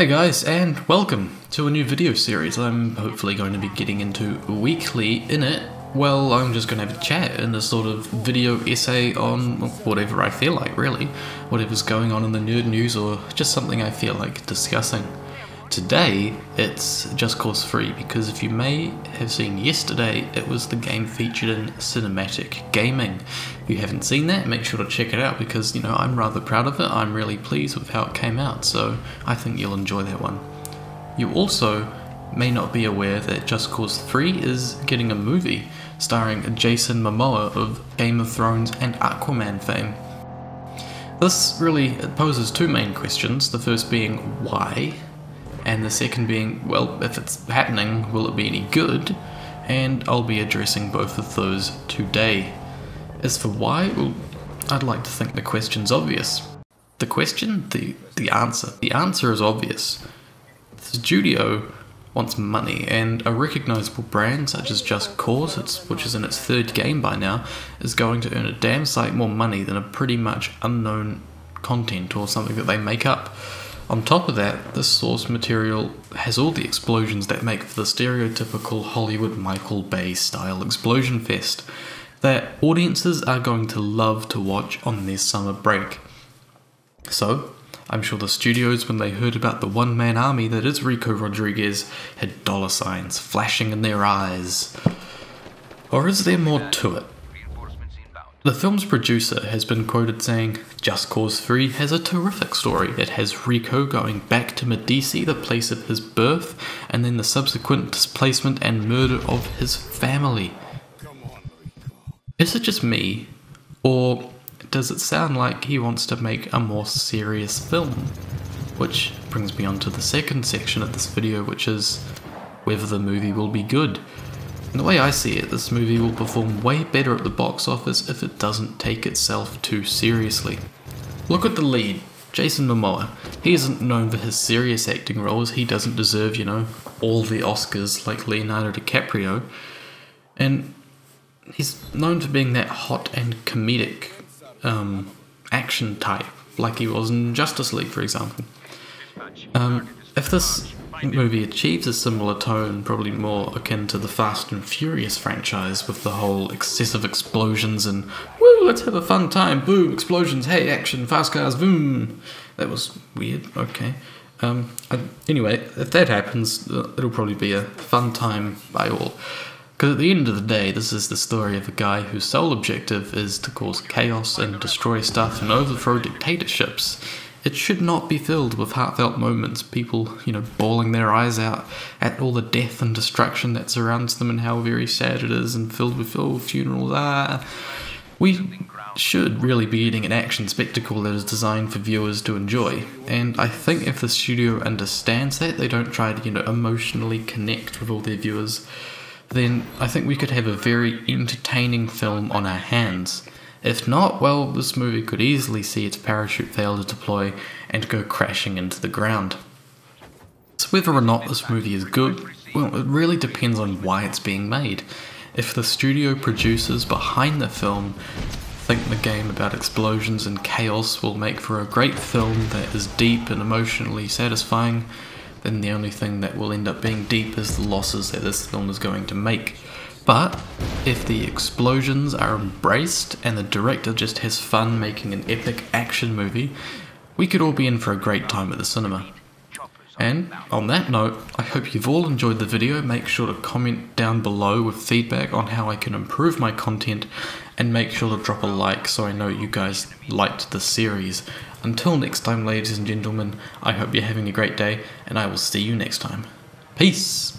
Hey guys, and welcome to a new video series. I'm hopefully going to be getting into weekly in it. Well, I'm just going to have a chat in a sort of video essay on whatever I feel like, really. Whatever's going on in the nerd news or just something I feel like discussing. Today, it's Just Cause 3, because if you may have seen yesterday, it was the game featured in Cinematic Gaming. If you haven't seen that, make sure to check it out because, I'm rather proud of it. I'm really pleased with how it came out, so I think you'll enjoy that one. You also may not be aware that Just Cause 3 is getting a movie starring Jason Momoa of Game of Thrones and Aquaman fame. This really poses two main questions, the first being why? And the second being, well, if it's happening, will it be any good? And I'll be addressing both of those today. As for why, well, I'd like to think the question's obvious. The question? The answer. The answer is obvious. The studio wants money, and a recognisable brand such as Just Cause, which is in its third game by now, is going to earn a damn sight more money than a pretty much unknown content or something that they make up. On top of that, this source material has all the explosions that make for the stereotypical Hollywood Michael Bay style explosion fest that audiences are going to love to watch on their summer break. So, I'm sure the studios, when they heard about the one-man army that is Rico Rodriguez, had dollar signs flashing in their eyes. Or is there more to it? The film's producer has been quoted saying, Just Cause 3 has a terrific story. It has Rico going back to Medici, the place of his birth, and then the subsequent displacement and murder of his family. Is it just me, or does it sound like he wants to make a more serious film? Which brings me on to the second section of this video, which is whether the movie will be good. And the way I see it, this movie will perform way better at the box office if it doesn't take itself too seriously. Look at the lead, Jason Momoa. He isn't known for his serious acting roles. He doesn't deserve, all the Oscars like Leonardo DiCaprio. And he's known for being that hot and comedic action type, like he was in Justice League, for example. If this movie achieves a similar tone, probably more akin to the Fast and Furious franchise, with the whole excessive explosions and woo, let's have a fun time, boom, explosions, hey, action, fast cars, boom. That was weird, okay. Anyway, if that happens, it'll probably be a fun time by all. Because at the end of the day, this is the story of a guy whose sole objective is to cause chaos and destroy stuff and overthrow dictatorships. It should not be filled with heartfelt moments, people, bawling their eyes out at all the death and destruction that surrounds them and how very sad it is and filled with, funerals, We should really be getting an action spectacle that is designed for viewers to enjoy. And I think if the studio understands that, they don't try to, emotionally connect with all their viewers, then I think we could have a very entertaining film on our hands. If not, well, this movie could easily see its parachute fail to deploy and go crashing into the ground. So whether or not this movie is good, well, it really depends on why it's being made. If the studio producers behind the film think the game about explosions and chaos will make for a great film that is deep and emotionally satisfying, then the only thing that will end up being deep is the losses that this film is going to make. But if the explosions are embraced and the director just has fun making an epic action movie, we could all be in for a great time at the cinema. And on that note, I hope you've all enjoyed the video. Make sure to comment down below with feedback on how I can improve my content, and make sure to drop a like so I know you guys liked the series. Until next time, ladies and gentlemen, I hope you're having a great day, and I will see you next time. Peace!